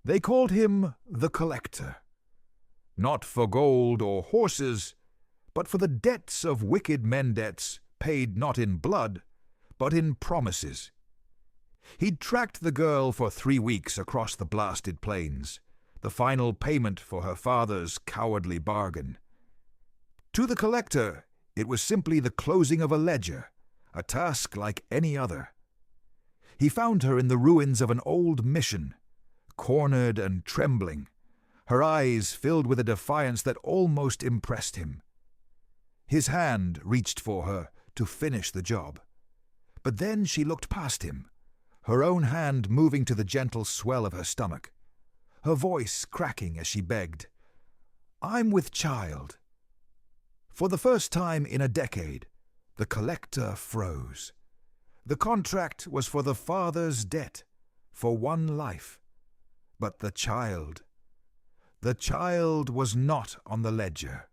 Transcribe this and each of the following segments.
They called him the Collector, not for gold or horses, but for the debts of wicked men, debts paid not in blood, but in promises. He'd tracked the girl for 3 weeks across the blasted plains, the final payment for her father's cowardly bargain. To the Collector, it was simply the closing of a ledger, a task like any other. He found her in the ruins of an old mission, cornered and trembling, her eyes filled with a defiance that almost impressed him. His hand reached for her to finish the job, but then she looked past him, her own hand moving to the gentle swell of her stomach, her voice cracking as she begged, "I'm with child." For the first time in a decade, the Collector froze. The contract was for the father's debt, for one life. But the child was not on the ledger.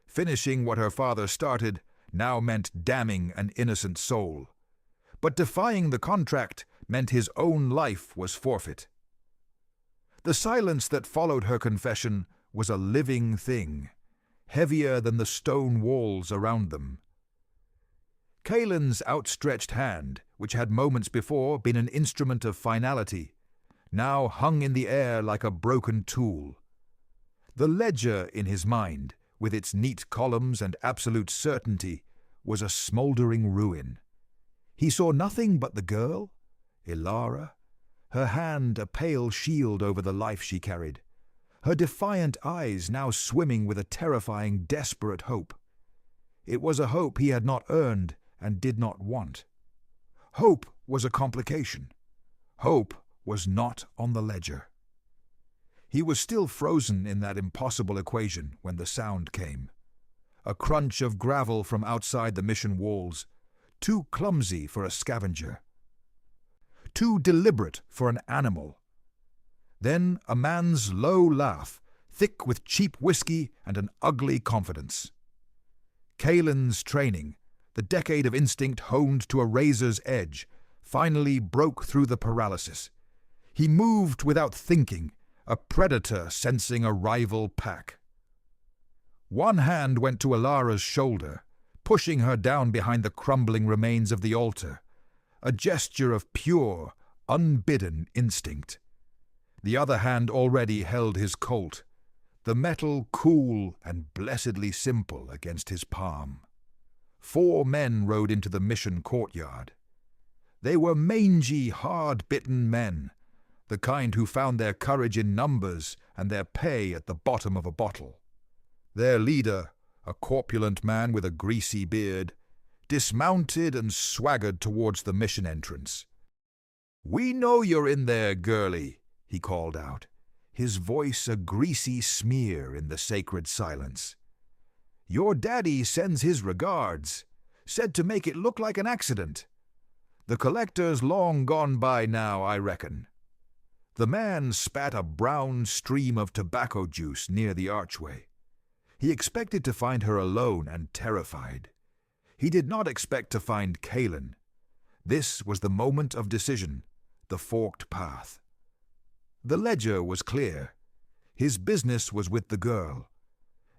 Finishing what her father started now meant damning an innocent soul. But defying the contract meant his own life was forfeit. The silence that followed her confession was a living thing, heavier than the stone walls around them. Kaelin's outstretched hand, which had moments before been an instrument of finality, now hung in the air like a broken tool. The ledger in his mind, with its neat columns and absolute certainty, was a smouldering ruin. He saw nothing but the girl, Ilara, her hand a pale shield over the life she carried, her defiant eyes now swimming with a terrifying, desperate hope. It was a hope he had not earned and did not want. Hope was a complication. Hope was not on the ledger. He was still frozen in that impossible equation when the sound came. A crunch of gravel from outside the mission walls, too clumsy for a scavenger, too deliberate for an animal. Then a man's low laugh, thick with cheap whiskey and an ugly confidence. Kaelin's training, the decade of instinct honed to a razor's edge, finally broke through the paralysis. He moved without thinking, a predator sensing a rival pack. One hand went to Ilara's shoulder, pushing her down behind the crumbling remains of the altar, a gesture of pure, unbidden instinct. The other hand already held his Colt, the metal cool and blessedly simple against his palm. 4 men rode into the mission courtyard. They were mangy, hard-bitten men, the kind who found their courage in numbers and their pay at the bottom of a bottle. Their leader, a corpulent man with a greasy beard, dismounted and swaggered towards the mission entrance. "We know you're in there, girlie," he called out, his voice a greasy smear in the sacred silence. "Your daddy sends his regards, said to make it look like an accident. The Collector's long gone by now, I reckon." The man spat a brown stream of tobacco juice near the archway. He expected to find her alone and terrified. He did not expect to find Kaelin. This was the moment of decision, the forked path. The ledger was clear. His business was with the girl.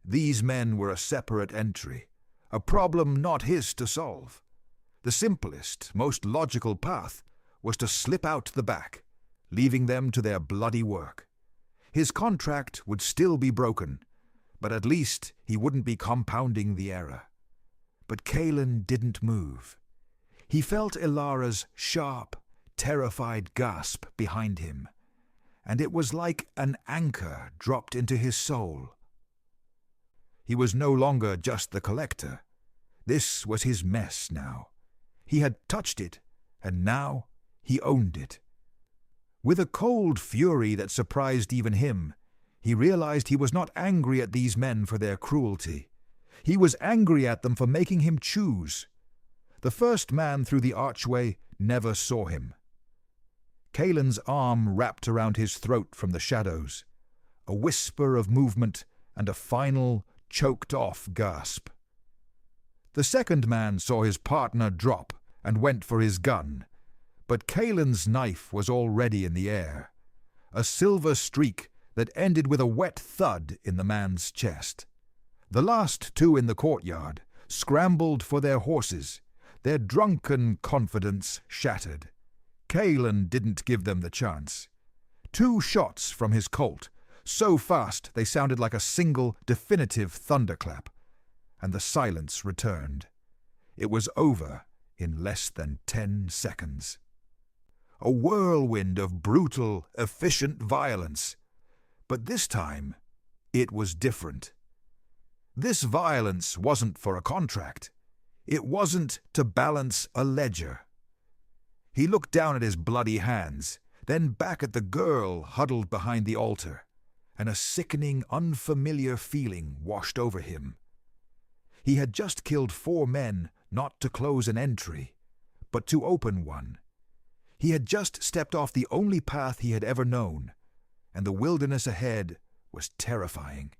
These men were a separate entry, a problem not his to solve. The simplest, most logical path was to slip out the back, leaving them to their bloody work. His contract would still be broken, but at least he wouldn't be compounding the error. But Kaelin didn't move. He felt Ilara's sharp, terrified gasp behind him, and it was like an anchor dropped into his soul. He was no longer just the Collector. This was his mess now. He had touched it, and now he owned it. With a cold fury that surprised even him, he realized he was not angry at these men for their cruelty. He was angry at them for making him choose. The first man through the archway never saw him. Kaelin's arm wrapped around his throat from the shadows, a whisper of movement and a final, choked-off gasp. The second man saw his partner drop and went for his gun, but Kaelin's knife was already in the air, a silver streak that ended with a wet thud in the man's chest. The last two in the courtyard scrambled for their horses, their drunken confidence shattered. Kalen didn't give them the chance. 2 shots from his Colt, so fast they sounded like a single definitive thunderclap, and the silence returned. It was over in less than 10 seconds. A whirlwind of brutal, efficient violence. But this time, it was different. This violence wasn't for a contract. It wasn't to balance a ledger. He looked down at his bloody hands, then back at the girl huddled behind the altar, and a sickening, unfamiliar feeling washed over him. He had just killed 4 men, not to close an entry, but to open one. He had just stepped off the only path he had ever known, and the wilderness ahead was terrifying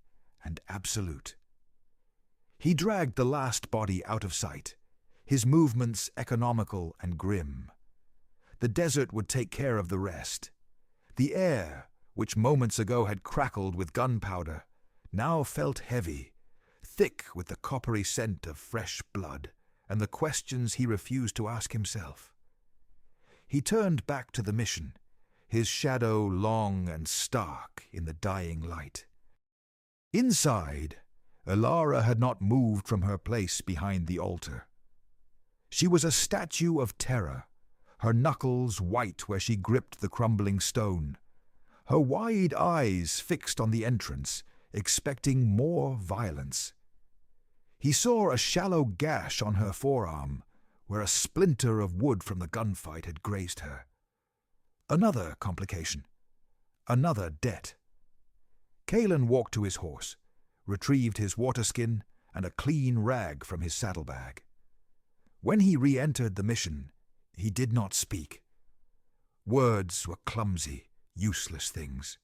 and absolute. He dragged the last body out of sight, his movements economical and grim. The desert would take care of the rest. The air, which moments ago had crackled with gunpowder, now felt heavy, thick with the coppery scent of fresh blood and the questions he refused to ask himself. He turned back to the mission, his shadow long and stark in the dying light. Inside, Elara had not moved from her place behind the altar. She was a statue of terror, her knuckles white where she gripped the crumbling stone, her wide eyes fixed on the entrance, expecting more violence. He saw a shallow gash on her forearm, where a splinter of wood from the gunfight had grazed her. Another complication. Another debt. Kalen walked to his horse, retrieved his waterskin and a clean rag from his saddlebag. When he re-entered the mission, he did not speak. Words were clumsy, useless things.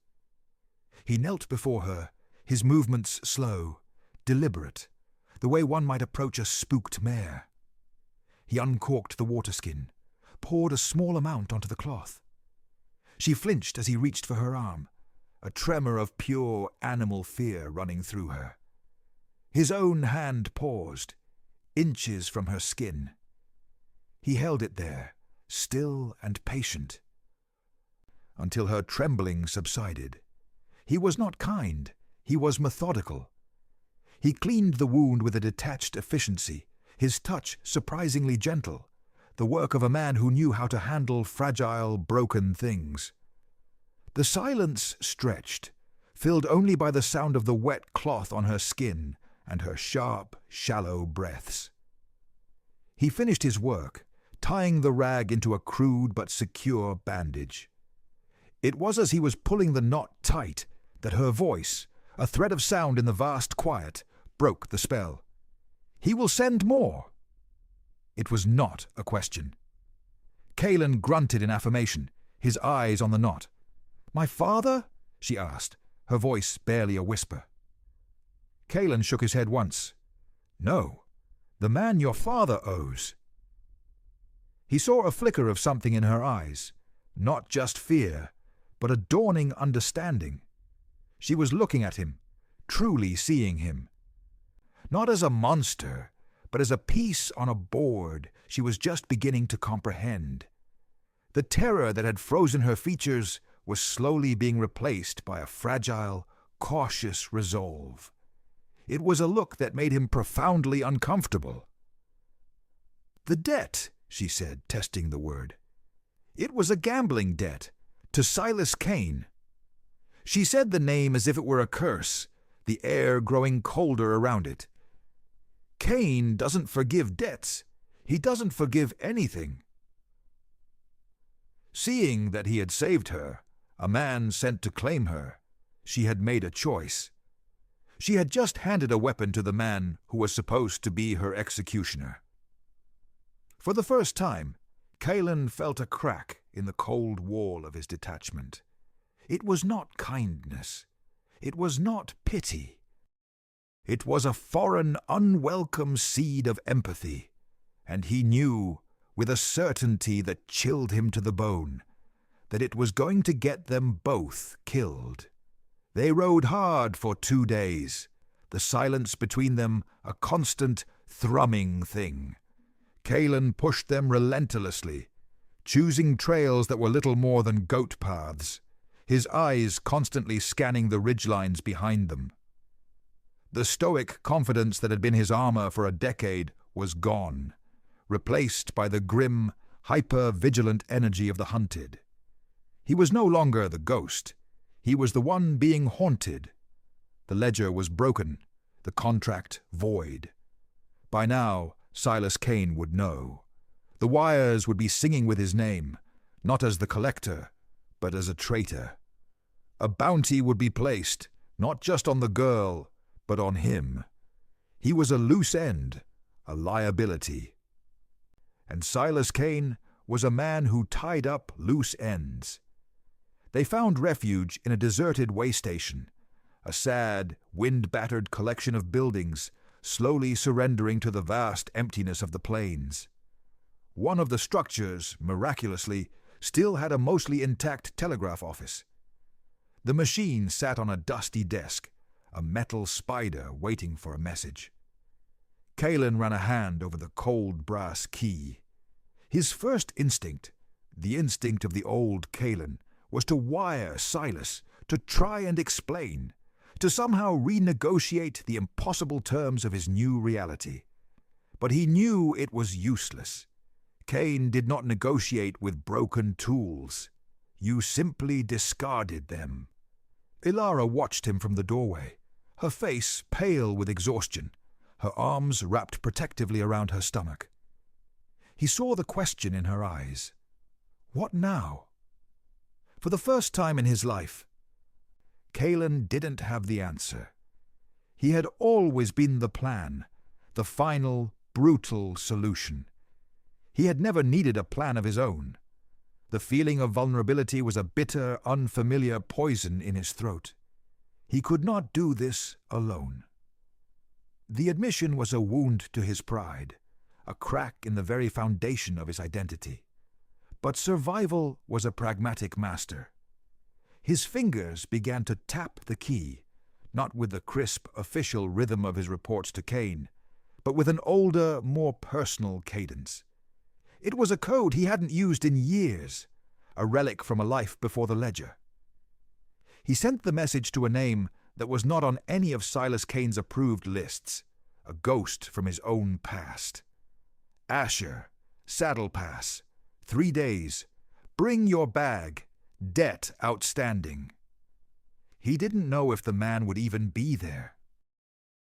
He knelt before her, his movements slow, deliberate, the way one might approach a spooked mare. He uncorked the waterskin, poured a small amount onto the cloth. She flinched as he reached for her arm, a tremor of pure animal fear running through her. His own hand paused, inches from her skin. He held it there, still and patient, until her trembling subsided. He was not kind, he was methodical. He cleaned the wound with a detached efficiency, his touch surprisingly gentle, the work of a man who knew how to handle fragile, broken things. The silence stretched, filled only by the sound of the wet cloth on her skin and her sharp, shallow breaths. He finished his work, tying the rag into a crude but secure bandage. It was as he was pulling the knot tight that her voice, a thread of sound in the vast quiet, broke the spell. "He will send more." It was not a question. Kalen grunted in affirmation, his eyes on the knot. "My father?" she asked, her voice barely a whisper. Kalen shook his head once. "No, the man your father owes." He saw a flicker of something in her eyes, not just fear, but a dawning understanding. She was looking at him, truly seeing him. Not as a monster, but as a piece on a board she was just beginning to comprehend. The terror that had frozen her features was slowly being replaced by a fragile, cautious resolve. It was a look that made him profoundly uncomfortable. "The debt," she said, testing the word. It was a gambling debt, to Silas Kane. She said the name as if it were a curse, the air growing colder around it. Kane doesn't forgive debts. He doesn't forgive anything. Seeing that he had saved her, a man sent to claim her, she had made a choice. She had just handed a weapon to the man who was supposed to be her executioner. For the first time, Kalen felt a crack in the cold wall of his detachment. It was not kindness. It was not pity. It was a foreign, unwelcome seed of empathy, and he knew, with a certainty that chilled him to the bone, that it was going to get them both killed. They rode hard for 2 days, the silence between them a constant, thrumming thing. Kalen pushed them relentlessly, choosing trails that were little more than goat paths, his eyes constantly scanning the ridgelines behind them. The stoic confidence that had been his armor for a decade was gone, replaced by the grim, hyper-vigilant energy of the hunted. He was no longer the ghost. He was the one being haunted. The ledger was broken, the contract void. By now, Silas Kane would know. The wires would be singing with his name, not as the collector, but as a traitor. A bounty would be placed, not just on the girl, but on him. He was a loose end, a liability. And Silas Kane was a man who tied up loose ends. They found refuge in a deserted way station, a sad, wind-battered collection of buildings slowly surrendering to the vast emptiness of the plains. One of the structures, miraculously, still had a mostly intact telegraph office. The machine sat on a dusty desk, a metal spider waiting for a message. Kalen ran a hand over the cold brass key. His first instinct, the instinct of the old Kalen, was to wire Silas, to try and explain, to somehow renegotiate the impossible terms of his new reality. But he knew it was useless. Kane did not negotiate with broken tools. You simply discarded them. Ilara watched him from the doorway, her face pale with exhaustion, her arms wrapped protectively around her stomach. He saw the question in her eyes. What now? For the first time in his life, Kalen didn't have the answer. He had always been the plan, the final, brutal solution. He had never needed a plan of his own. The feeling of vulnerability was a bitter, unfamiliar poison in his throat. He could not do this alone. The admission was a wound to his pride, a crack in the very foundation of his identity. But survival was a pragmatic master. His fingers began to tap the key, not with the crisp, official rhythm of his reports to Kane, but with an older, more personal cadence. It was a code he hadn't used in years, a relic from a life before the ledger. He sent the message to a name that was not on any of Silas Kane's approved lists, a ghost from his own past. Asher, Saddle Pass, 3 days, bring your bag, debt outstanding. He didn't know if the man would even be there.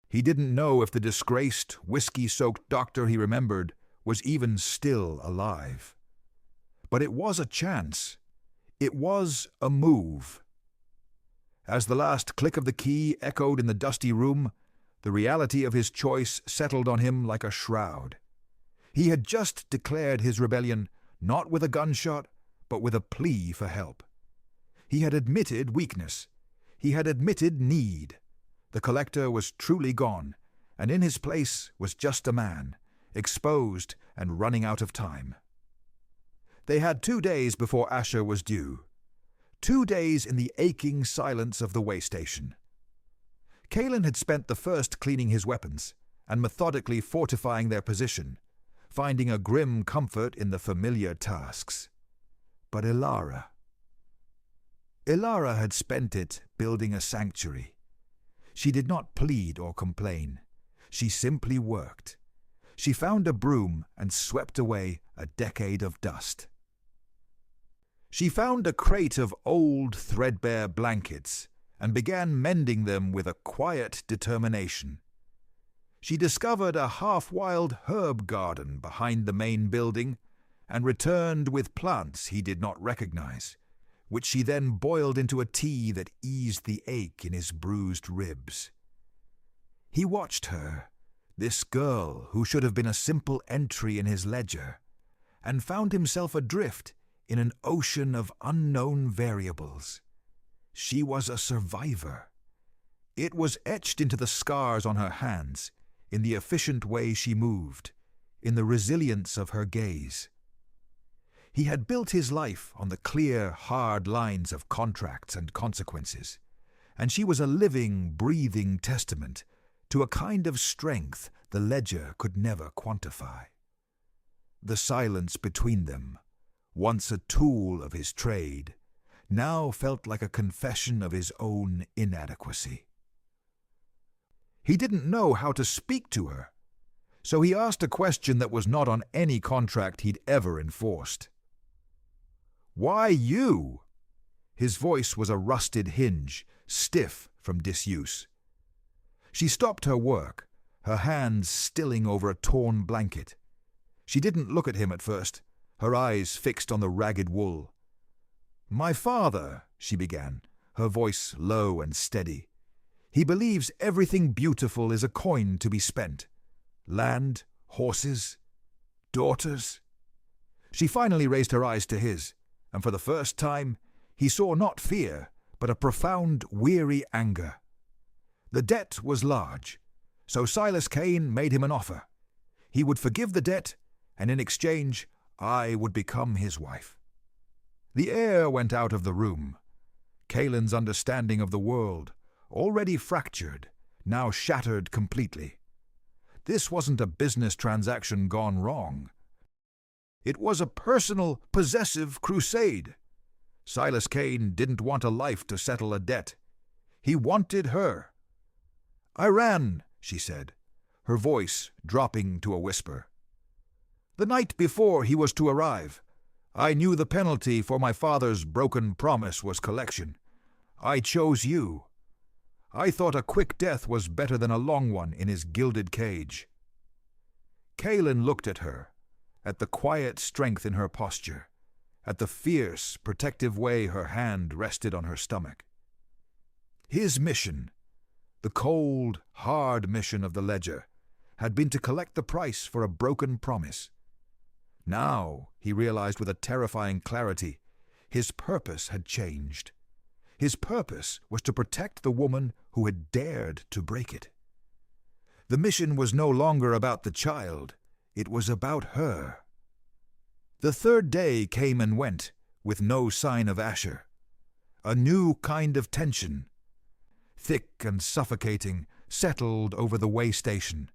He didn't know if the disgraced, whiskey-soaked doctor he remembered was even still alive. But it was a chance. It was a move. As the last click of the key echoed in the dusty room, the reality of his choice settled on him like a shroud. He had just declared his rebellion not with a gunshot, but with a plea for help. He had admitted weakness. He had admitted need. The collector was truly gone, and in his place was just a man, exposed and running out of time. They had 2 days before Asher was due. 2 days in the aching silence of the way station. Kalen had spent the first cleaning his weapons and methodically fortifying their position, finding a grim comfort in the familiar tasks. But Ilara had spent it building a sanctuary. She did not plead or complain. She simply worked. She found a broom and swept away a decade of dust. She found a crate of old, threadbare blankets and began mending them with a quiet determination. She discovered a half-wild herb garden behind the main building and returned with plants he did not recognize, which she then boiled into a tea that eased the ache in his bruised ribs. He watched her, this girl who should have been a simple entry in his ledger, and found himself adrift in an ocean of unknown variables. She was a survivor. It was etched into the scars on her hands, in the efficient way she moved, in the resilience of her gaze. He had built his life on the clear, hard lines of contracts and consequences, and she was a living, breathing testament to a kind of strength the ledger could never quantify. The silence between them, once a tool of his trade, now felt like a confession of his own inadequacy. He didn't know how to speak to her, so he asked a question that was not on any contract he'd ever enforced. "Why you?" His voice was a rusted hinge, stiff from disuse. She stopped her work, her hands stilling over a torn blanket. She didn't look at him at first, her eyes fixed on the ragged wool. "My father," she began, her voice low and steady. "He believes everything beautiful is a coin to be spent. Land, horses, daughters." She finally raised her eyes to his, and for the first time he saw not fear, but a profound, weary anger. The debt was large, so Silas Kane made him an offer. He would forgive the debt, and in exchange, I would become his wife. The air went out of the room. Kalen's understanding of the world, already fractured, now shattered completely. This wasn't a business transaction gone wrong. It was a personal, possessive crusade. Silas Kane didn't want a life to settle a debt. He wanted her. "I ran," she said, her voice dropping to a whisper. "The night before he was to arrive, I knew the penalty for my father's broken promise was collection. I chose you. I thought a quick death was better than a long one in his gilded cage." Kalen looked at her, at the quiet strength in her posture, at the fierce, protective way her hand rested on her stomach. His mission, the cold, hard mission of the ledger, had been to collect the price for a broken promise. Now, he realized with a terrifying clarity, his purpose had changed. His purpose was to protect the woman who had dared to break it. The mission was no longer about the child, it was about her. The third day came and went, with no sign of Asher. A new kind of tension, thick and suffocating, settled over the way station.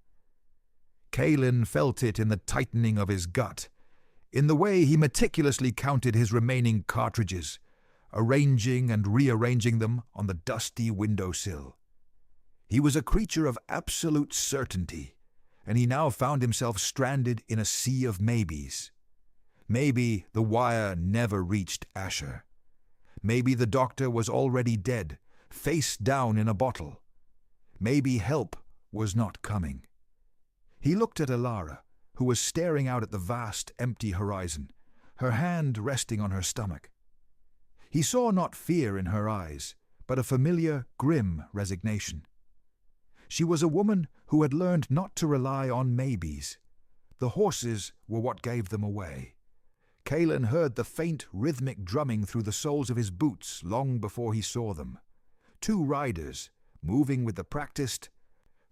Kalen felt it in the tightening of his gut, in the way he meticulously counted his remaining cartridges, arranging and rearranging them on the dusty windowsill. He was a creature of absolute certainty, and he now found himself stranded in a sea of maybes. Maybe the wire never reached Asher. Maybe the doctor was already dead, face down in a bottle. Maybe help was not coming. He looked at Alara, who was staring out at the vast, empty horizon, her hand resting on her stomach. He saw not fear in her eyes, but a familiar, grim resignation. She was a woman who had learned not to rely on maybes. The horses were what gave them away. Kalen heard the faint, rhythmic drumming through the soles of his boots long before he saw them. Two riders, moving with the practiced,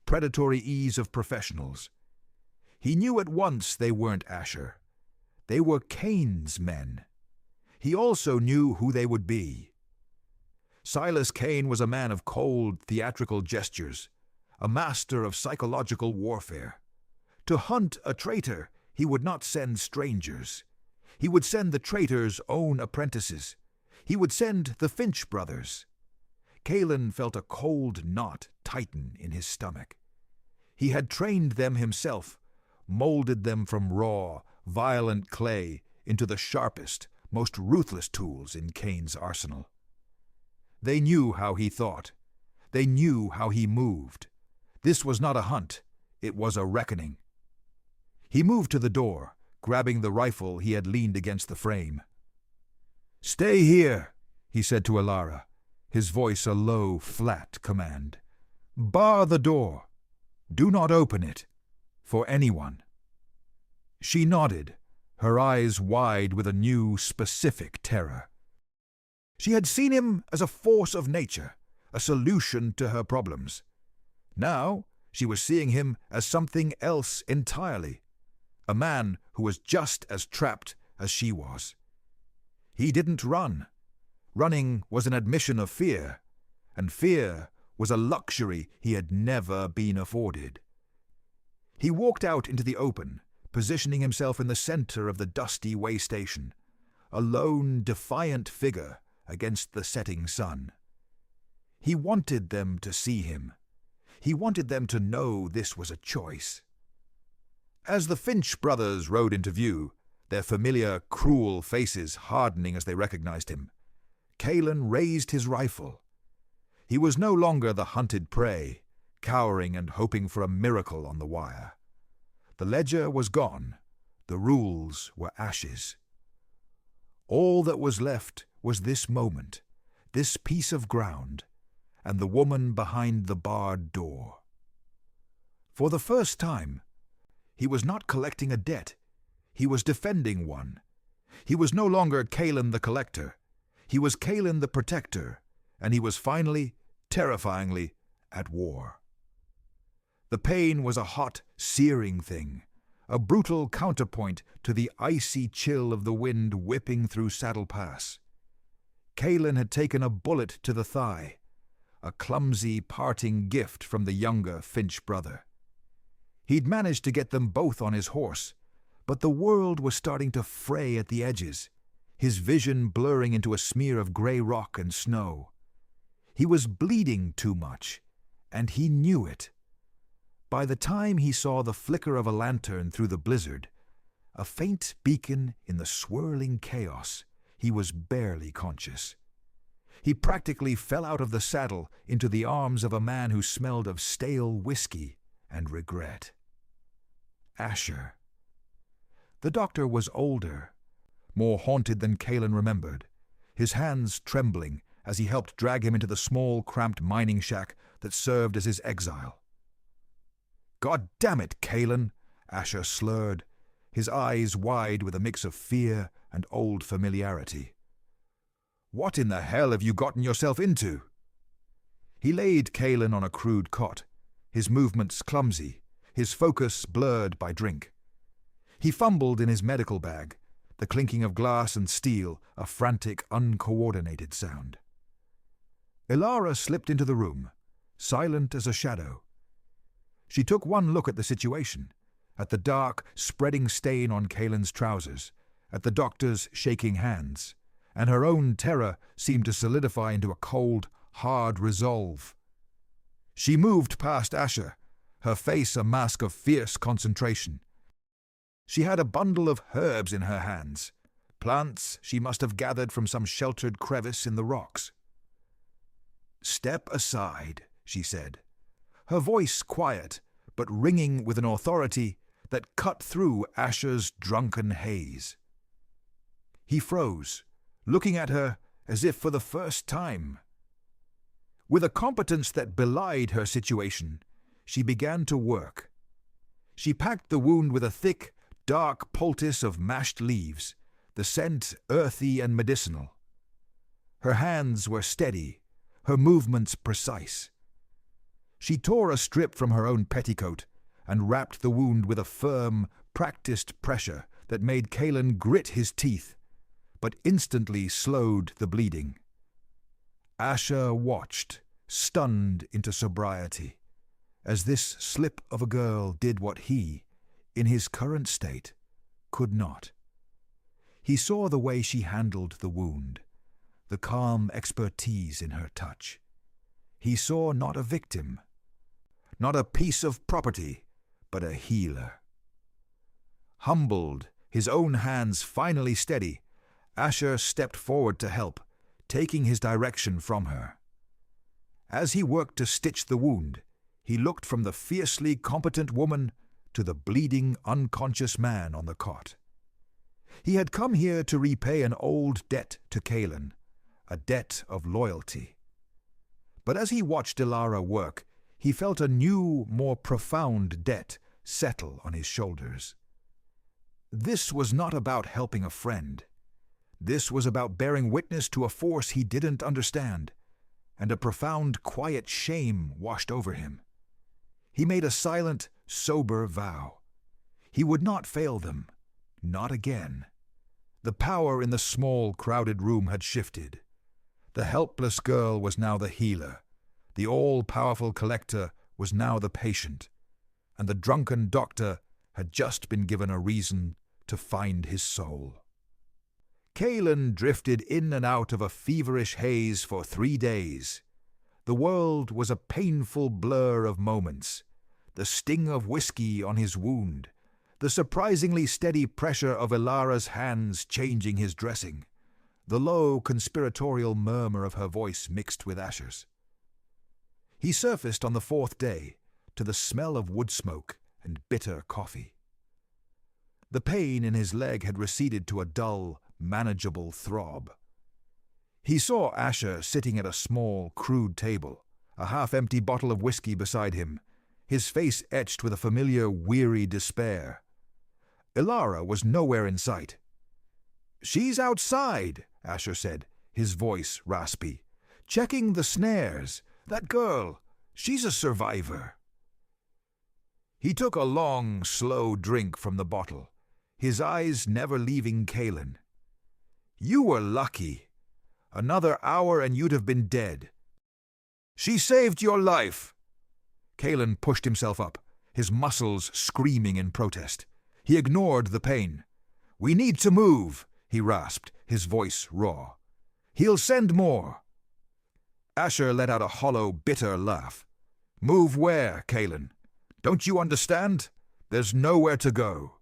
predatory ease of professionals. He knew at once they weren't Asher. They were Kane's men. He also knew who they would be. Silas Kane was a man of cold, theatrical gestures, a master of psychological warfare. To hunt a traitor, he would not send strangers. He would send the traitor's own apprentices. He would send the Finch brothers. Kalen felt a cold knot tighten in his stomach. He had trained them himself, molded them from raw, violent clay into the sharpest, most ruthless tools in Kane's arsenal. They knew how he thought. They knew how he moved. This was not a hunt, it was a reckoning. He moved to the door, grabbing the rifle he had leaned against the frame. "Stay here," he said to Alara, his voice a low, flat command. "Bar the door. Do not open it. For anyone." She nodded, her eyes wide with a new, specific terror. She had seen him as a force of nature, a solution to her problems. Now she was seeing him as something else entirely, a man who was just as trapped as she was. He didn't run. Running was an admission of fear, and fear was a luxury he had never been afforded. He walked out into the open, positioning himself in the center of the dusty way station, a lone, defiant figure against the setting sun. He wanted them to see him. He wanted them to know this was a choice. As the Finch brothers rode into view, their familiar, cruel faces hardening as they recognized him, Calen raised his rifle. He was no longer the hunted prey, cowering and hoping for a miracle on the wire. The ledger was gone. The rules were ashes. All that was left was this moment, this piece of ground, and the woman behind the barred door. For the first time, he was not collecting a debt. He was defending one. He was no longer Calen the collector. He was Calen the protector, and he was finally, terrifyingly, at war. The pain was a hot, searing thing, a brutal counterpoint to the icy chill of the wind whipping through Saddle Pass. Calen had taken a bullet to the thigh, a clumsy parting gift from the younger Finch brother. He'd managed to get them both on his horse, but the world was starting to fray at the edges, his vision blurring into a smear of gray rock and snow. He was bleeding too much, and he knew it. By the time he saw the flicker of a lantern through the blizzard, a faint beacon in the swirling chaos, he was barely conscious. He practically fell out of the saddle into the arms of a man who smelled of stale whiskey and regret. Asher. The doctor was older, more haunted than Calen remembered, his hands trembling as he helped drag him into the small, cramped mining shack that served as his exile. "God damn it, Calen," Asher slurred, his eyes wide with a mix of fear and old familiarity. "What in the hell have you gotten yourself into?" He laid Calen on a crude cot, his movements clumsy, his focus blurred by drink. He fumbled in his medical bag, the clinking of glass and steel a frantic, uncoordinated sound. Ilara slipped into the room, silent as a shadow. She took one look at the situation, at the dark, spreading stain on Calen's trousers, at the doctor's shaking hands, and her own terror seemed to solidify into a cold, hard resolve. She moved past Asher, her face a mask of fierce concentration. She had a bundle of herbs in her hands, plants she must have gathered from some sheltered crevice in the rocks. "Step aside," she said, her voice quiet, but ringing with an authority that cut through Asher's drunken haze. He froze, looking at her as if for the first time. With a competence that belied her situation, she began to work. She packed the wound with a thick, dark poultice of mashed leaves, the scent earthy and medicinal. Her hands were steady, her movements precise. She tore a strip from her own petticoat and wrapped the wound with a firm, practiced pressure that made Calen grit his teeth, but instantly slowed the bleeding. Asher watched, stunned into sobriety, as this slip of a girl did what he, in his current state, could not. He saw the way she handled the wound, the calm expertise in her touch. He saw not a victim, not a piece of property, but a healer. Humbled, his own hands finally steady, Asher stepped forward to help, taking his direction from her. As he worked to stitch the wound, he looked from the fiercely competent woman to the bleeding, unconscious man on the cot. He had come here to repay an old debt to Calen, a debt of loyalty. But as he watched Ilara work, he felt a new, more profound debt settle on his shoulders. This was not about helping a friend. This was about bearing witness to a force he didn't understand, and a profound, quiet shame washed over him. He made a silent, sober vow. He would not fail them, not again. The power in the small, crowded room had shifted. The helpless girl was now the healer. The all-powerful collector was now the patient. And the drunken doctor had just been given a reason to find his soul. Calen drifted in and out of a feverish haze for 3 days. The world was a painful blur of moments. The sting of whiskey on his wound, the surprisingly steady pressure of Ilara's hands changing his dressing, the low conspiratorial murmur of her voice mixed with Asher's. He surfaced on the 4th day to the smell of wood smoke and bitter coffee. The pain in his leg had receded to a dull, manageable throb. He saw Asher sitting at a small, crude table, a half-empty bottle of whiskey beside him, his face etched with a familiar, weary despair. Ilara was nowhere in sight. "She's outside," Asher said, his voice raspy. "Checking the snares. That girl, she's a survivor." He took a long, slow drink from the bottle, his eyes never leaving Calen. "You were lucky. Another hour and you'd have been dead. She saved your life." Calen pushed himself up, his muscles screaming in protest. He ignored the pain. "We need to move," he rasped, his voice raw. "He'll send more." Asher let out a hollow, bitter laugh. "Move where, Calen? Don't you understand? There's nowhere to go."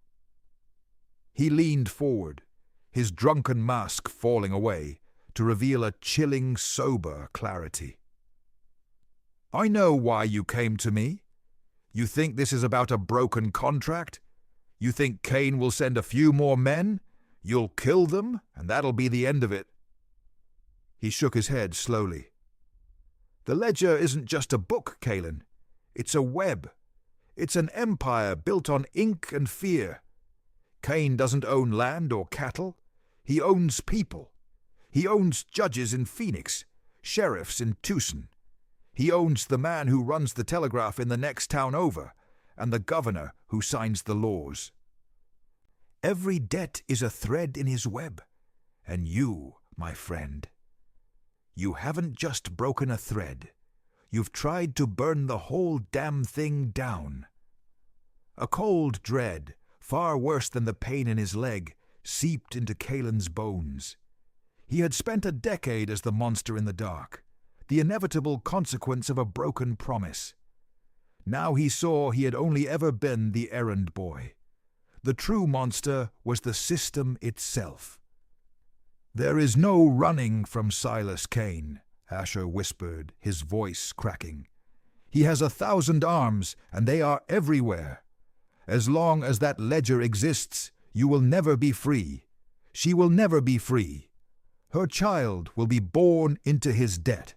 He leaned forward, his drunken mask falling away, to reveal a chilling, sober clarity. "I know why you came to me. You think this is about a broken contract? You think Cain will send a few more men? You'll kill them, and that'll be the end of it." He shook his head slowly. "The ledger isn't just a book, Calen. It's a web. It's an empire built on ink and fear. Cain doesn't own land or cattle. He owns people. He owns judges in Phoenix, sheriffs in Tucson. He owns the man who runs the telegraph in the next town over, and the governor who signs the laws. Every debt is a thread in his web, and you, my friend, you haven't just broken a thread. You've tried to burn the whole damn thing down." A cold dread, far worse than the pain in his leg, seeped into Calen's bones. He had spent a decade as the monster in the dark, the inevitable consequence of a broken promise. Now he saw he had only ever been the errand boy. The true monster was the system itself. "There is no running from Silas Cain," Asher whispered, his voice cracking. "He has 1,000 arms, and they are everywhere. As long as that ledger exists, you will never be free. She will never be free. Her child will be born into his debt."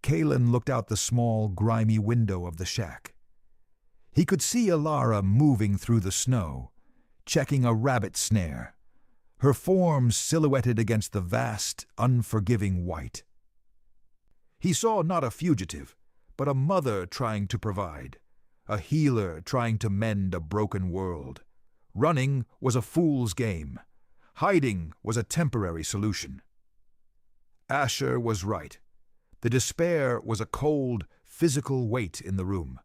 Calen looked out the small, grimy window of the shack. He could see Ilara moving through the snow, checking a rabbit snare, her form silhouetted against the vast, unforgiving white. He saw not a fugitive, but a mother trying to provide, a healer trying to mend a broken world. Running was a fool's game. Hiding was a temporary solution. Asher was right. The despair was a cold, physical weight in the room,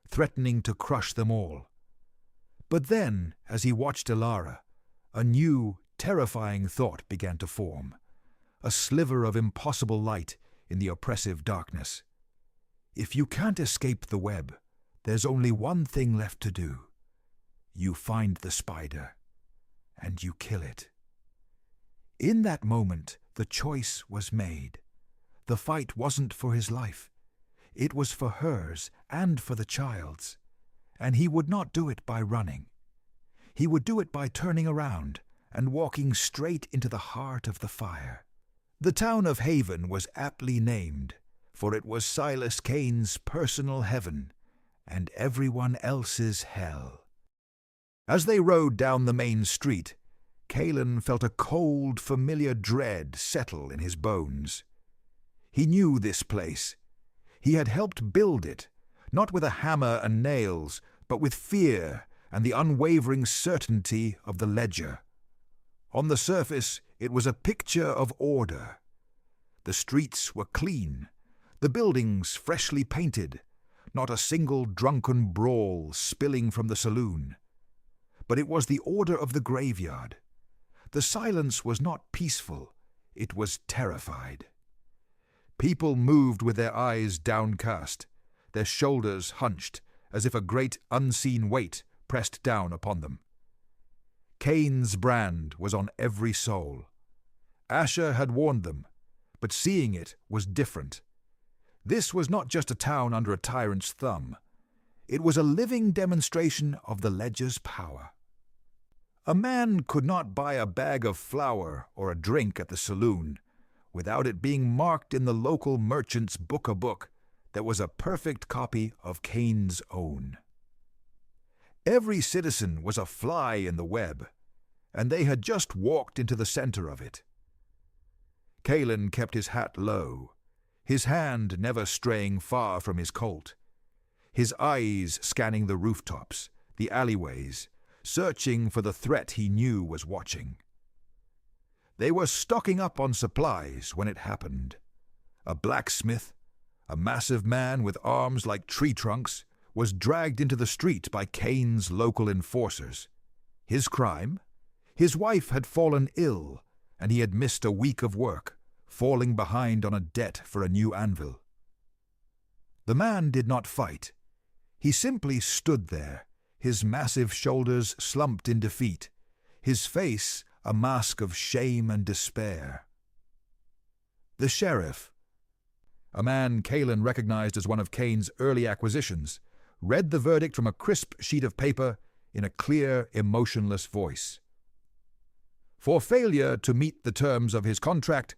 threatening to crush them all. But then, as he watched Ilara, a new, terrifying thought began to form, a sliver of impossible light in the oppressive darkness. If you can't escape the web, there's only one thing left to do. You find the spider, and you kill it. In that moment, the choice was made. The fight wasn't for his life. It was for hers and for the child's. And he would not do it by running. He would do it by turning around and walking straight into the heart of the fire. The town of Haven was aptly named, for it was Silas Cain's personal heaven and everyone else's hell. As they rode down the main street, Calen felt a cold, familiar dread settle in his bones. He knew this place. He had helped build it, not with a hammer and nails, but with fear and the unwavering certainty of the ledger. On the surface, it was a picture of order. The streets were clean, the buildings freshly painted, not a single drunken brawl spilling from the saloon. But it was the order of the graveyard. The silence was not peaceful, it was terrified. People moved with their eyes downcast, their shoulders hunched, as if a great unseen weight pressed down upon them. Cain's brand was on every soul. Asher had warned them, but seeing it was different. This was not just a town under a tyrant's thumb. It was a living demonstration of the ledger's power. A man could not buy a bag of flour or a drink at the saloon without it being marked in the local merchant's book that was a perfect copy of Cain's own. Every citizen was a fly in the web, and they had just walked into the center of it. Cain kept his hat low, his hand never straying far from his colt, his eyes scanning the rooftops, the alleyways, searching for the threat he knew was watching. They were stocking up on supplies when it happened. A blacksmith, a massive man with arms like tree trunks, was dragged into the street by Cain's local enforcers. His crime? His wife had fallen ill, and he had missed a week of work, falling behind on a debt for a new anvil. The man did not fight. He simply stood there, his massive shoulders slumped in defeat, his face a mask of shame and despair. The sheriff, a man Cain recognized as one of Cain's early acquisitions, read the verdict from a crisp sheet of paper in a clear, emotionless voice. For failure to meet the terms of his contract,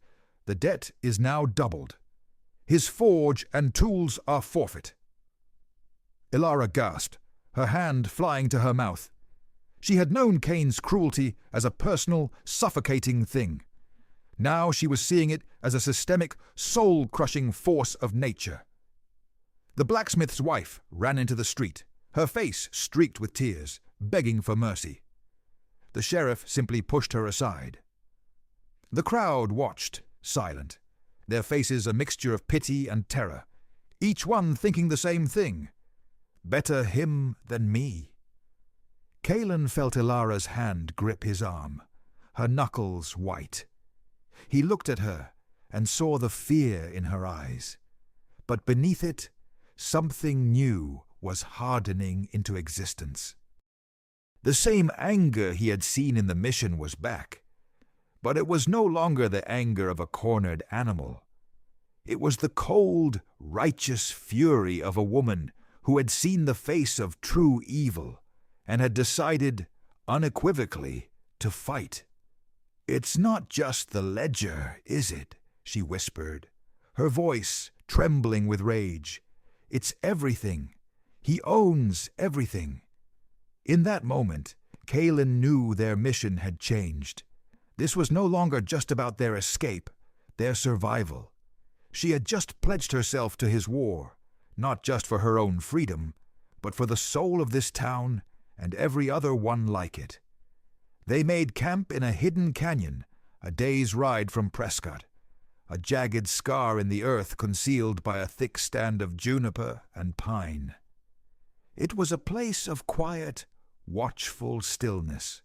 the debt is now doubled. His forge and tools are forfeit. Ilara gasped, her hand flying to her mouth. She had known Cain's cruelty as a personal, suffocating thing. Now she was seeing it as a systemic, soul-crushing force of nature. The blacksmith's wife ran into the street, her face streaked with tears, begging for mercy. The sheriff simply pushed her aside. The crowd watched, silent, their faces a mixture of pity and terror, each one thinking the same thing. Better him than me. Cain felt Ilara's hand grip his arm, her knuckles white. He looked at her and saw the fear in her eyes. But beneath it, something new was hardening into existence. The same anger he had seen in the mission was back, but it was no longer the anger of a cornered animal. It was the cold, righteous fury of a woman who had seen the face of true evil and had decided, unequivocally, to fight. "It's not just the ledger, is it?" she whispered, her voice trembling with rage. "It's everything. He owns everything." In that moment, Cain knew their mission had changed. This was no longer just about their escape, their survival. She had just pledged herself to his war, not just for her own freedom, but for the soul of this town and every other one like it. They made camp in a hidden canyon, a day's ride from Prescott, a jagged scar in the earth concealed by a thick stand of juniper and pine. It was a place of quiet, watchful stillness.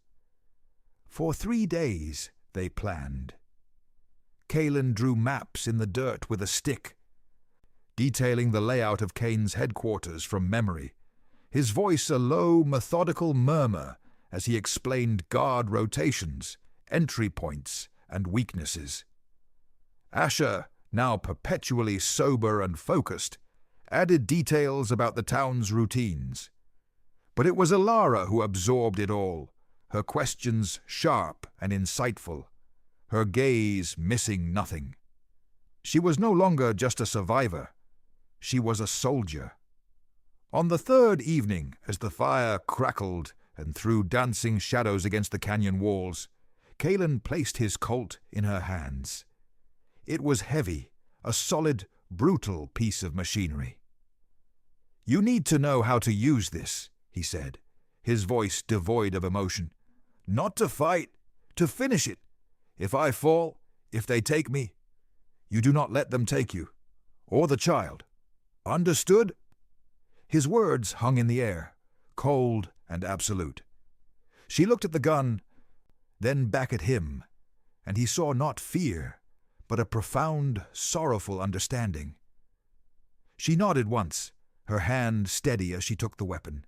For 3 days they planned. Cain drew maps in the dirt with a stick, detailing the layout of Cain's headquarters from memory, his voice a low, methodical murmur as he explained guard rotations, entry points, and weaknesses. Asher, now perpetually sober and focused, added details about the town's routines. But it was Ilara who absorbed it all, her questions sharp and insightful, her gaze missing nothing. She was no longer just a survivor. She was a soldier. On the 3rd evening, as the fire crackled and threw dancing shadows against the canyon walls, Cain placed his colt in her hands. It was heavy, a solid, brutal piece of machinery. "You need to know how to use this," he said, his voice devoid of emotion. "Not to fight, To finish it. If I fall, if they take me, you do not let them take you, or the child. Understood?" His words hung in the air, cold and absolute. She looked at the gun, then back at him, and he saw not fear, but a profound, sorrowful understanding. She nodded once, her hand steady as she took the weapon.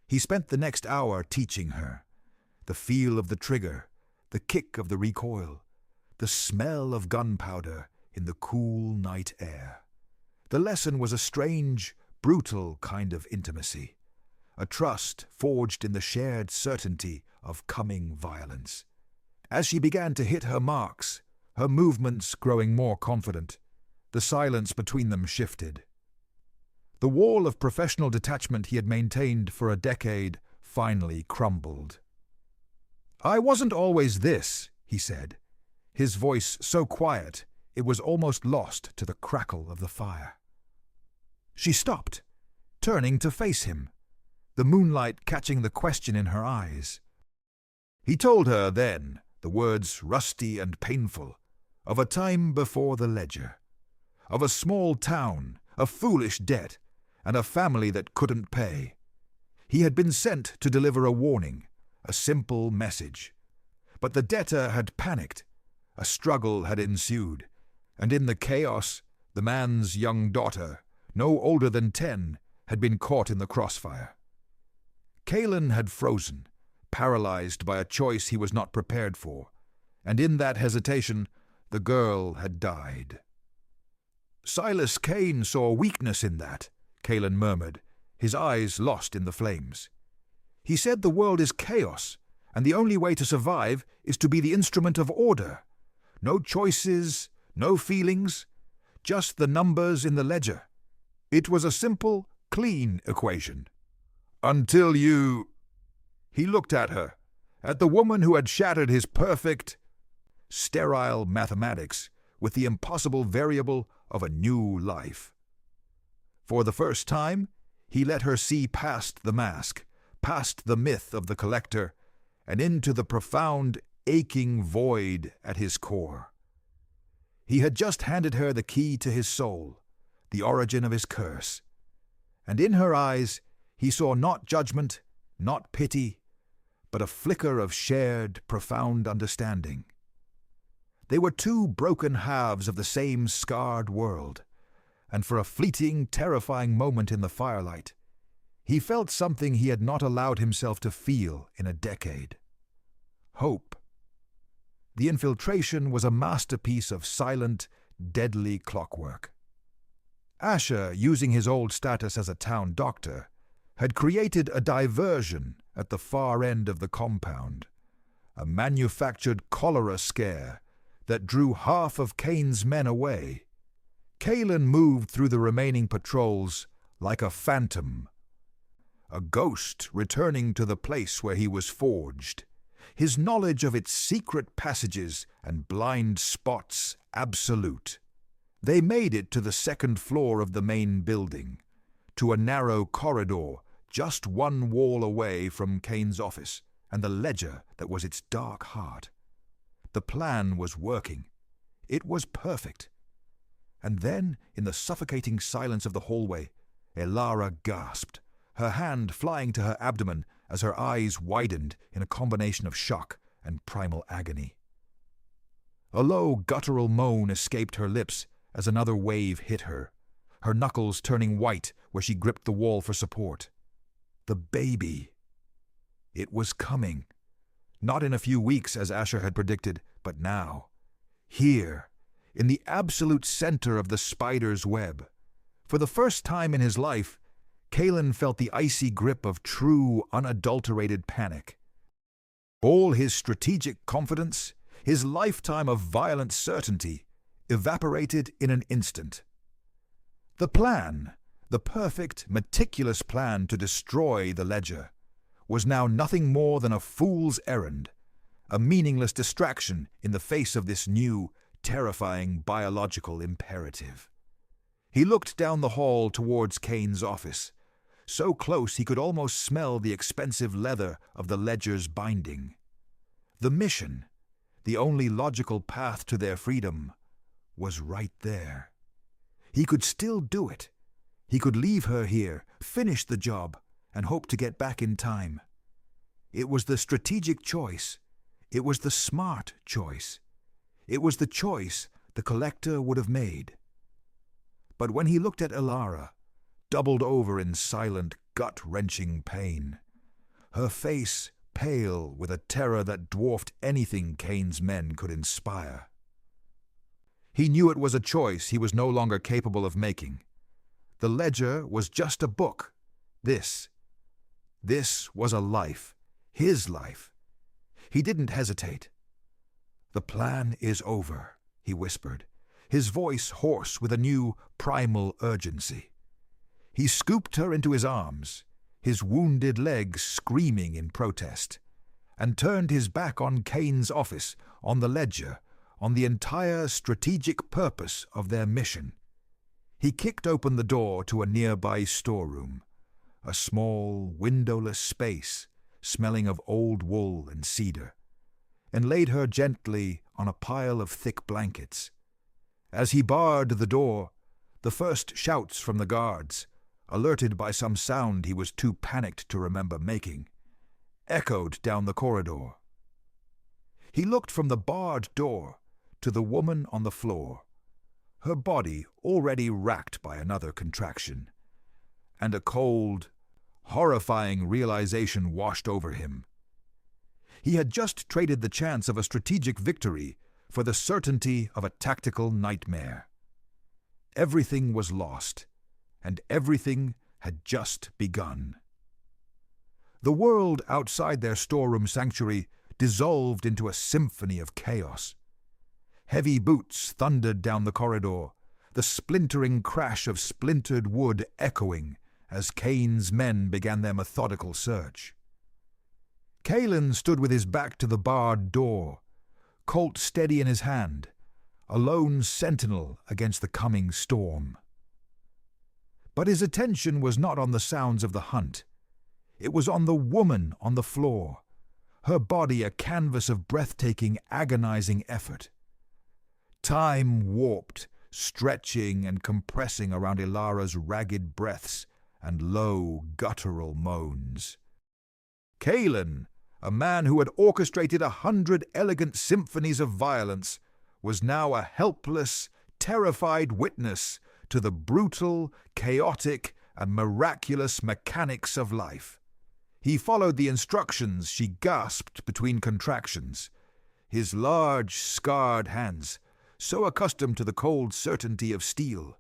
He spent the next hour teaching her. The feel of the trigger, the kick of the recoil, the smell of gunpowder in the cool night air. The lesson was a strange, brutal kind of intimacy, a trust forged in the shared certainty of coming violence. As she began to hit her marks, her movements growing more confident, the silence between them shifted. The wall of professional detachment he had maintained for a decade finally crumbled. "I wasn't always this," he said, his voice so quiet it was almost lost to the crackle of the fire. She stopped, turning to face him, the moonlight catching the question in her eyes. He told her then, the words rusty and painful, of a time before the ledger, of a small town, a foolish debt, and a family that couldn't pay. He had been sent to deliver a warning, a simple message. But the debtor had panicked, a struggle had ensued, and in the chaos, the man's young daughter, no older than 10, had been caught in the crossfire. Kalen had frozen, paralyzed by a choice he was not prepared for, and in that hesitation, the girl had died. "Silas Kane saw weakness in that," Kalen murmured, his eyes lost in the flames. "He said the world is chaos, and the only way to survive is to be the instrument of order. No choices, no feelings, just the numbers in the ledger. It was a simple, clean equation. Until you—" He looked at her, at the woman who had shattered his perfect, sterile mathematics with the impossible variable of a new life. For the first time, he let her see past the mask, past the myth of the collector, and into the profound, aching void at his core. He had just handed her the key to his soul, the origin of his curse, and in her eyes he saw not judgment, not pity, but a flicker of shared, profound understanding. They were two broken halves of the same scarred world, and for a fleeting, terrifying moment in the firelight, he felt something he had not allowed himself to feel in a decade. Hope. The infiltration was a masterpiece of silent, deadly clockwork. Asher, using his old status as a town doctor, had created a diversion at the far end of the compound, a manufactured cholera scare that drew half of Kane's men away. Kalen moved through the remaining patrols like a phantom, a ghost returning to the place where he was forged, his knowledge of its secret passages and blind spots absolute. They made it to the second floor of the main building, to a narrow corridor just one wall away from Kane's office and the ledger that was its dark heart. The plan was working. It was perfect. And then, in the suffocating silence of the hallway, Elara gasped, her hand flying to her abdomen as her eyes widened in a combination of shock and primal agony. A low, guttural moan escaped her lips as another wave hit her, her knuckles turning white where she gripped the wall for support. The baby. It was coming. Not in a few weeks, as Asher had predicted, but now. Here, in the absolute center of the spider's web. For the first time in his life, Kalen felt the icy grip of true, unadulterated panic. All his strategic confidence, his lifetime of violent certainty, evaporated in an instant. The plan, the perfect, meticulous plan to destroy the ledger, was now nothing more than a fool's errand, a meaningless distraction in the face of this new, terrifying biological imperative. He looked down the hall towards Kane's office, so close he could almost smell the expensive leather of the ledger's binding. The mission, the only logical path to their freedom, was right there. He could still do it. He could leave her here, finish the job, and hope to get back in time. It was the strategic choice. It was the smart choice. It was the choice the collector would have made. But when he looked at Elara, doubled over in silent, gut-wrenching pain, her face pale with a terror that dwarfed anything Cain's men could inspire, he knew it was a choice he was no longer capable of making. The ledger was just a book. This was a life, his life. He didn't hesitate. "The plan is over," he whispered, his voice hoarse with a new, primal urgency. He scooped her into his arms, his wounded legs screaming in protest, and turned his back on Cain's office, on the ledger, on the entire strategic purpose of their mission. He kicked open the door to a nearby storeroom, a small, windowless space smelling of old wool and cedar, and laid her gently on a pile of thick blankets. As he barred the door, the first shouts from the guards, alerted by some sound he was too panicked to remember making, echoed down the corridor. He looked from the barred door to the woman on the floor, her body already racked by another contraction, and a cold, horrifying realization washed over him. He had just traded the chance of a strategic victory for the certainty of a tactical nightmare. Everything was lost, and everything had just begun. The world outside their storeroom sanctuary dissolved into a symphony of chaos. Heavy boots thundered down the corridor, the splintering crash of splintered wood echoing as Cain's men began their methodical search. Calen stood with his back to the barred door, Colt steady in his hand, a lone sentinel against the coming storm. But his attention was not on the sounds of the hunt. It was on the woman on the floor, her body a canvas of breathtaking, agonizing effort. Time warped, stretching and compressing around Elara's ragged breaths and low, guttural moans. Calen, a man who had orchestrated 100 elegant symphonies of violence, was now a helpless, terrified witness to the brutal, chaotic, and miraculous mechanics of life. He followed the instructions she gasped between contractions, his large, scarred hands, so accustomed to the cold certainty of steel,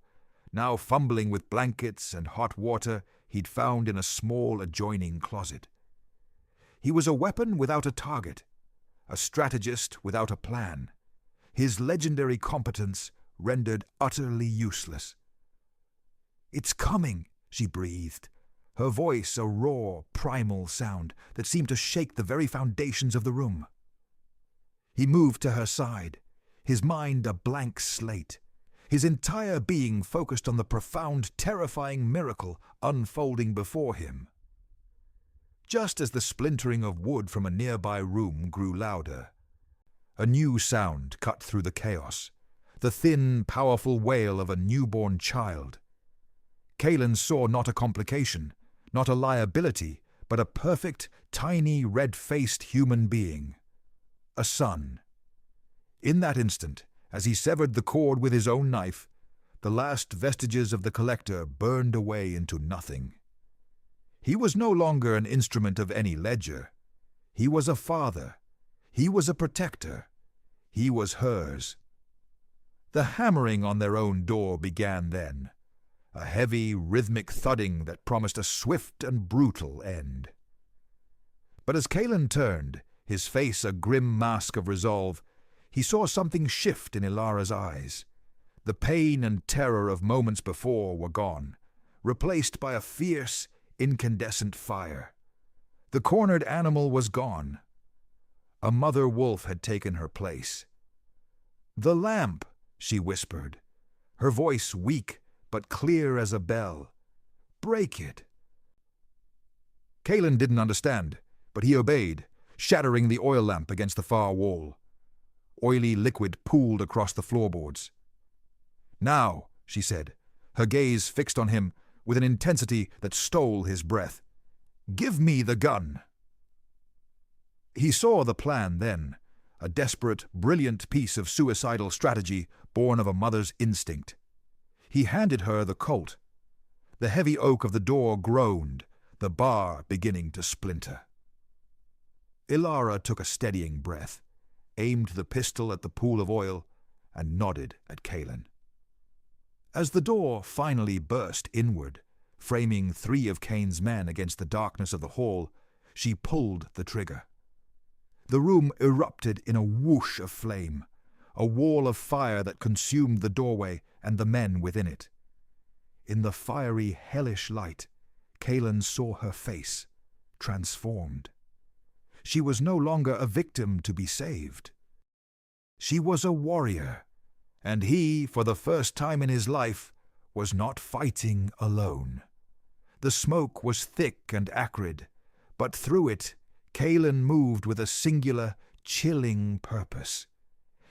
now fumbling with blankets and hot water he'd found in a small adjoining closet. He was a weapon without a target, a strategist without a plan, his legendary competence rendered utterly useless. "It's coming," she breathed, her voice a raw, primal sound that seemed to shake the very foundations of the room. He moved to her side, his mind a blank slate, his entire being focused on the profound, terrifying miracle unfolding before him. Just as the splintering of wood from a nearby room grew louder, a new sound cut through the chaos, the thin, powerful wail of a newborn child. Calen saw not a complication, not a liability, but a perfect, tiny, red-faced human being. A son. In that instant, as he severed the cord with his own knife, the last vestiges of the collector burned away into nothing. He was no longer an instrument of any ledger. He was a father. He was a protector. He was hers. The hammering on their own door began then, a heavy, rhythmic thudding that promised a swift and brutal end. But as Calen turned, his face a grim mask of resolve, he saw something shift in Elara's eyes. The pain and terror of moments before were gone, replaced by a fierce, incandescent fire. The cornered animal was gone. A mother wolf had taken her place. "The lamp," she whispered, her voice weak but clear as a bell. "Break it." Calen didn't understand, but he obeyed, shattering the oil lamp against the far wall. Oily liquid pooled across the floorboards. "Now," she said, her gaze fixed on him with an intensity that stole his breath. "Give me the gun." He saw the plan then, a desperate, brilliant piece of suicidal strategy born of a mother's instinct. He handed her the Colt. The heavy oak of the door groaned, the bar beginning to splinter. Ilara took a steadying breath, aimed the pistol at the pool of oil, and nodded at Kaelin. As the door finally burst inward, framing 3 of Kane's men against the darkness of the hall, she pulled the trigger. The room erupted in a whoosh of flame, a wall of fire that consumed the doorway and the men within it. In the fiery, hellish light, Kaelin saw her face, transformed. She was no longer a victim to be saved. She was a warrior, and he, for the first time in his life, was not fighting alone. The smoke was thick and acrid, but through it, Kaelin moved with a singular, chilling purpose.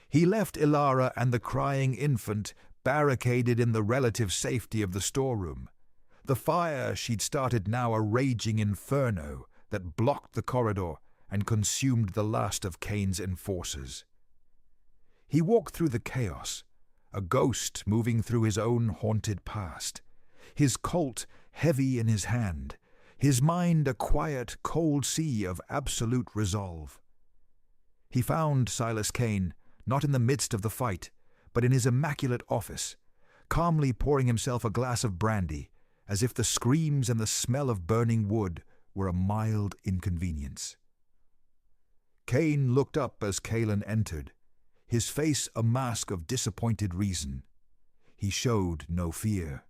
He left Ilara and the crying infant barricaded in the relative safety of the storeroom. The fire she'd started now a raging inferno that blocked the corridor and consumed the last of Kane's enforcers. He walked through the chaos, a ghost moving through his own haunted past, his Colt heavy in his hand, his mind a quiet, cold sea of absolute resolve. He found Silas Kane not in the midst of the fight, but in his immaculate office, calmly pouring himself a glass of brandy, as if the screams and the smell of burning wood were a mild inconvenience. Kane looked up as Kaelin entered, his face a mask of disappointed reason. He showed no fear.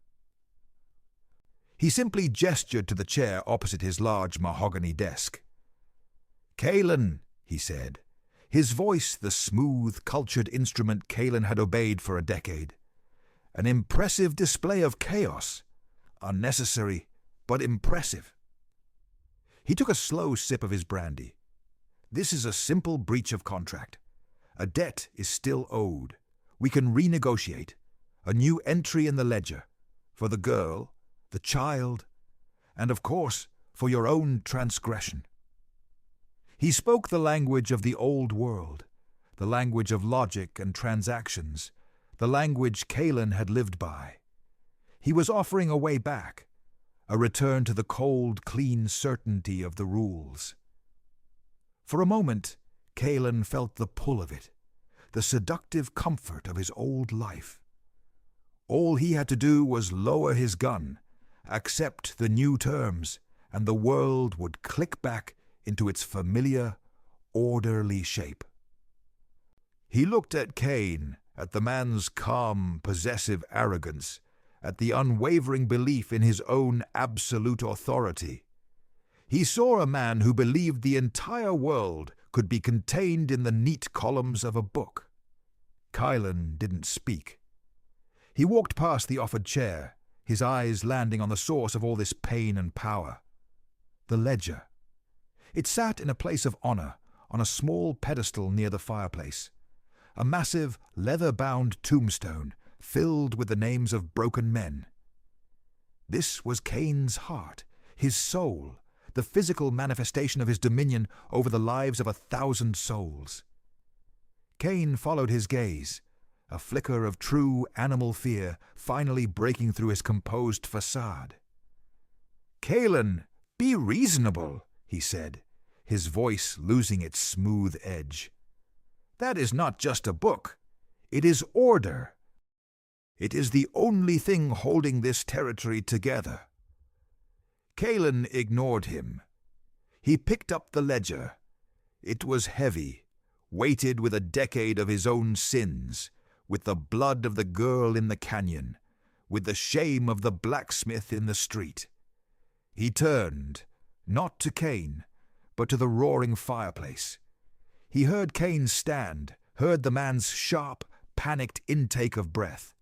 He simply gestured to the chair opposite his large mahogany desk. "Kaelin," he said, his voice the smooth, cultured instrument Kaelin had obeyed for a decade. "An impressive display of chaos. Unnecessary, but impressive." He took a slow sip of his brandy. "This is a simple breach of contract. A debt is still owed. We can renegotiate. A new entry in the ledger. For the girl, the child, and of course, for your own transgression." He spoke the language of the old world, the language of logic and transactions, the language Kaelin had lived by. He was offering a way back, a return to the cold, clean certainty of the rules. For a moment, Kaelin felt the pull of it, the seductive comfort of his old life. All he had to do was lower his gun, accept the new terms, and the world would click back into its familiar, orderly shape. He looked at Kane, at the man's calm, possessive arrogance, at the unwavering belief in his own absolute authority. He saw a man who believed the entire world could be contained in the neat columns of a book. Kaelin didn't speak. He walked past the offered chair, his eyes landing on the source of all this pain and power. The ledger. It sat in a place of honor on a small pedestal near the fireplace, a massive, leather-bound tombstone filled with the names of broken men. This was Kane's heart, his soul, the physical manifestation of his dominion over the lives of 1,000 souls. Kane followed his gaze, a flicker of true animal fear finally breaking through his composed facade. "Kaelin, be reasonable," he said, his voice losing its smooth edge. "That is not just a book. It is order. It is the only thing holding this territory together." Kaelin ignored him. He picked up the ledger. It was heavy, weighted with a decade of his own sins, with the blood of the girl in the canyon, with the shame of the blacksmith in the street. He turned, not to Kane, but to the roaring fireplace. He heard Kane stand, heard the man's sharp, panicked intake of breath.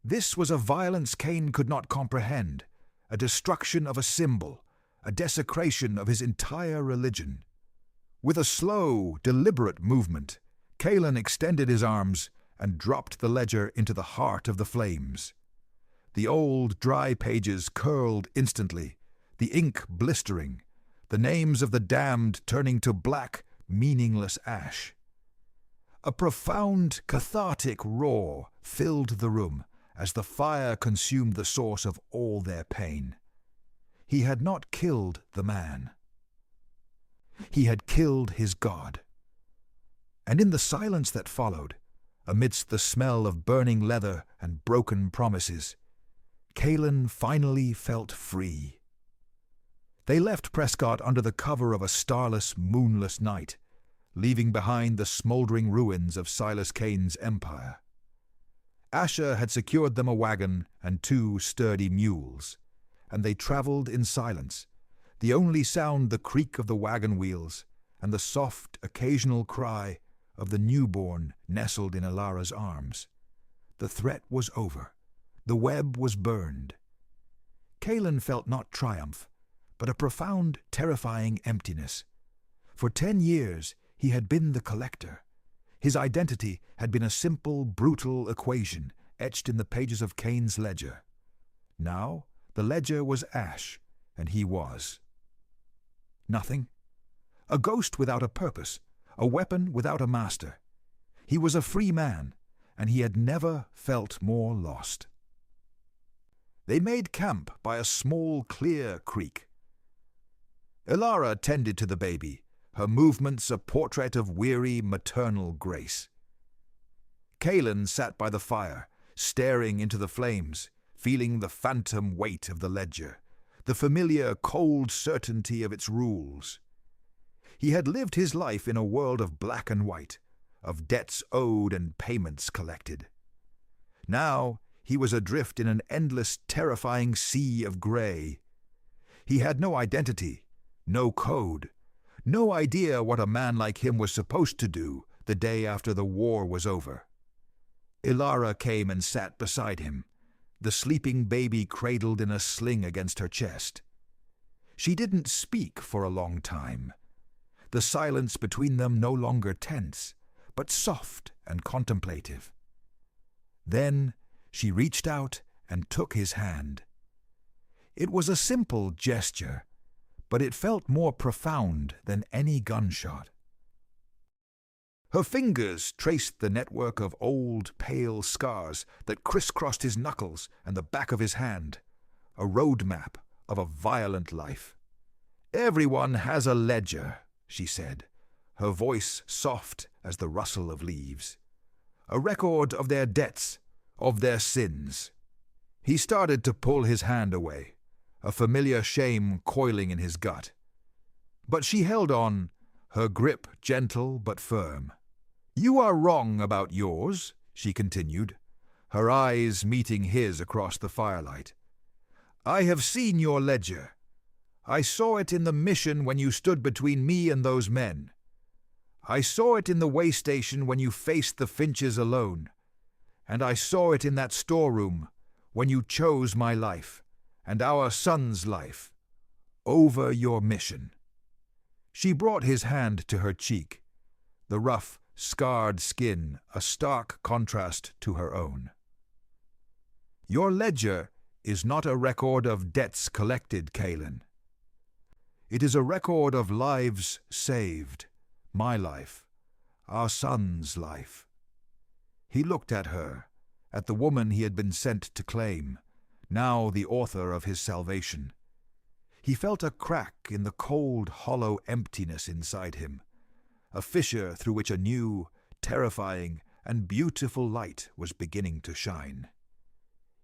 This was a violence Kane could not comprehend, a destruction of a symbol, a desecration of his entire religion. With a slow, deliberate movement, Kalen extended his arms and dropped the ledger into the heart of the flames. The old, dry pages curled instantly, the ink blistering, the names of the damned turning to black, meaningless ash. A profound, cathartic roar filled the room as the fire consumed the source of all their pain. He had not killed the man. He had killed his God. And in the silence that followed, amidst the smell of burning leather and broken promises, Kalen finally felt free. They left Prescott under the cover of a starless, moonless night, leaving behind the smoldering ruins of Silas Kane's empire. Asher had secured them a wagon and 2 sturdy mules, and they traveled in silence, the only sound the creak of the wagon wheels and the soft, occasional cry of the newborn nestled in Ilara's arms. The threat was over. The web was burned. Kalen felt not triumph, but a profound, terrifying emptiness. For 10 years he had been the collector. His identity had been a simple, brutal equation etched in the pages of Kane's ledger. Now the ledger was ash, and he was nothing. A ghost without a purpose, a weapon without a master. He was a free man, and he had never felt more lost. They made camp by a small, clear creek. Ilara tended to the baby, her movements a portrait of weary, maternal grace. Kalen sat by the fire, staring into the flames, feeling the phantom weight of the ledger, the familiar, cold certainty of its rules. He had lived his life in a world of black and white, of debts owed and payments collected. Now he was adrift in an endless, terrifying sea of grey. He had no identity, no code, no idea what a man like him was supposed to do the day after the war was over. Ilara came and sat beside him, the sleeping baby cradled in a sling against her chest. She didn't speak for a long time, the silence between them no longer tense, but soft and contemplative. Then she reached out and took his hand. It was a simple gesture, but it felt more profound than any gunshot. Her fingers traced the network of old, pale scars that crisscrossed his knuckles and the back of his hand, a roadmap of a violent life. "Everyone has a ledger," she said, her voice soft as the rustle of leaves. "A record of their debts, of their sins." He started to pull his hand away, a familiar shame coiling in his gut. But she held on, her grip gentle but firm. "You are wrong about yours," she continued, her eyes meeting his across the firelight. "I have seen your ledger. I saw it in the mission when you stood between me and those men. I saw it in the way station when you faced the Finches alone. And I saw it in that storeroom when you chose my life and our son's life over your mission." She brought his hand to her cheek, the rough, scarred skin a stark contrast to her own. "Your ledger is not a record of debts collected, Kalen. It is a record of lives saved, my life, our son's life." He looked at her, at the woman he had been sent to claim, now the author of his salvation. He felt a crack in the cold, hollow emptiness inside him, a fissure through which a new, terrifying, and beautiful light was beginning to shine.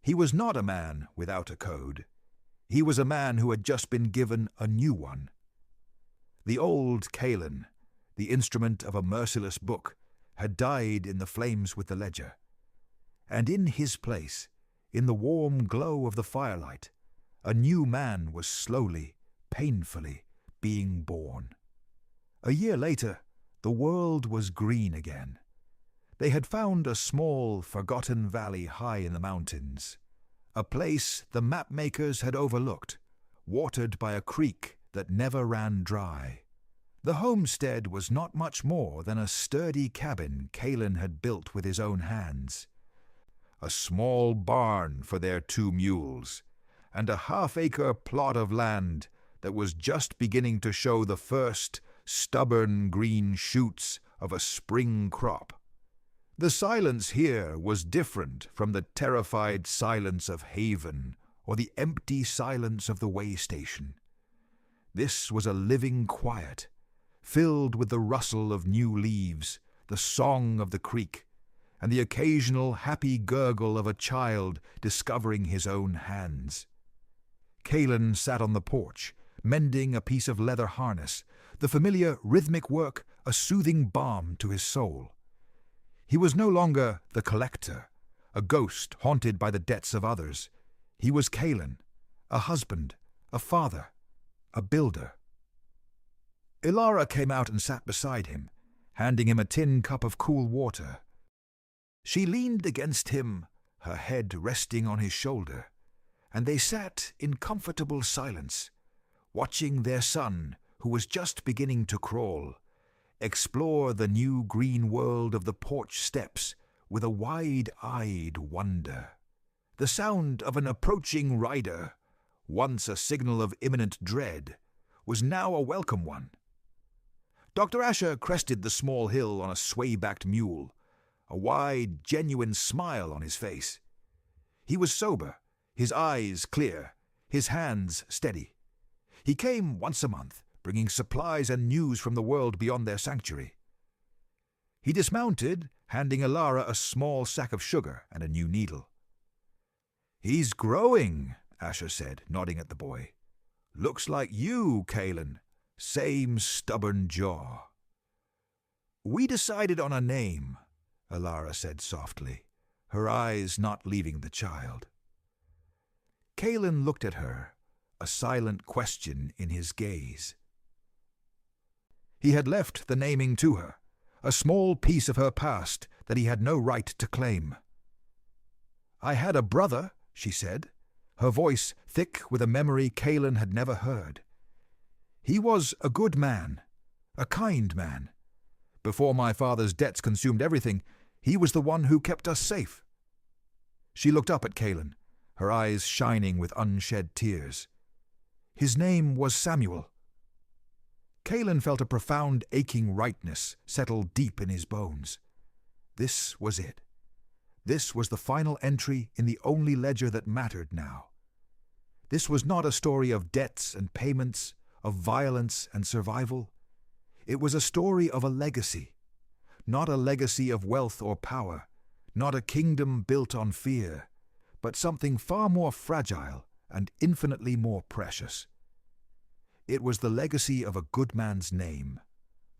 He was not a man without a code. He was a man who had just been given a new one. The old Kalen, the instrument of a merciless book, had died in the flames with the ledger. And in his place, in the warm glow of the firelight, a new man was slowly, painfully being born. A year later, the world was green again. They had found a small, forgotten valley high in the mountains, a place the map-makers had overlooked, watered by a creek that never ran dry. The homestead was not much more than a sturdy cabin Kalin had built with his own hands, a small barn for their 2 mules, and a half-acre plot of land that was just beginning to show the first stubborn green shoots of a spring crop. The silence here was different from the terrified silence of Haven or the empty silence of the way station. This was a living quiet, filled with the rustle of new leaves, the song of the creek, and the occasional happy gurgle of a child discovering his own hands. Kalin sat on the porch, mending a piece of leather harness, the familiar rhythmic work a soothing balm to his soul. He was no longer the collector, a ghost haunted by the debts of others. He was Kalin, a husband, a father, a builder. Ilara came out and sat beside him, handing him a tin cup of cool water. She leaned against him, her head resting on his shoulder, and they sat in comfortable silence, watching their son, who was just beginning to crawl, explore the new green world of the porch steps with a wide-eyed wonder. The sound of an approaching rider, once a signal of imminent dread, was now a welcome one. Dr. Asher crested the small hill on a sway-backed mule, a wide, genuine smile on his face. He was sober, his eyes clear, his hands steady. He came once a month, bringing supplies and news from the world beyond their sanctuary. He dismounted, handing Ilara a small sack of sugar and a new needle. "He's growing," Asher said, nodding at the boy. "Looks like you, Kalin. Same stubborn jaw." "We decided on a name," Ilara said softly, her eyes not leaving the child. Kalin looked at her, a silent question in his gaze. He had left the naming to her, a small piece of her past that he had no right to claim. "I had a brother," she said, her voice thick with a memory Kalin had never heard. "He was a good man, a kind man. Before my father's debts consumed everything, he was the one who kept us safe." She looked up at Kalin, her eyes shining with unshed tears. "His name was Samuel." Kalin felt a profound aching rightness settle deep in his bones. This was it. This was the final entry in the only ledger that mattered now. This was not a story of debts and payments, of violence and survival. It was a story of a legacy, not a legacy of wealth or power, not a kingdom built on fear, but something far more fragile and infinitely more precious. It was the legacy of a good man's name,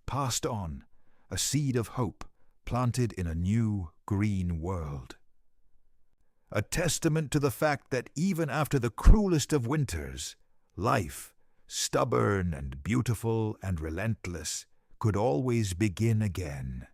passed on, a seed of hope planted in a new green world. A testament to the fact that even after the cruelest of winters, life, stubborn and beautiful and relentless, could always begin again.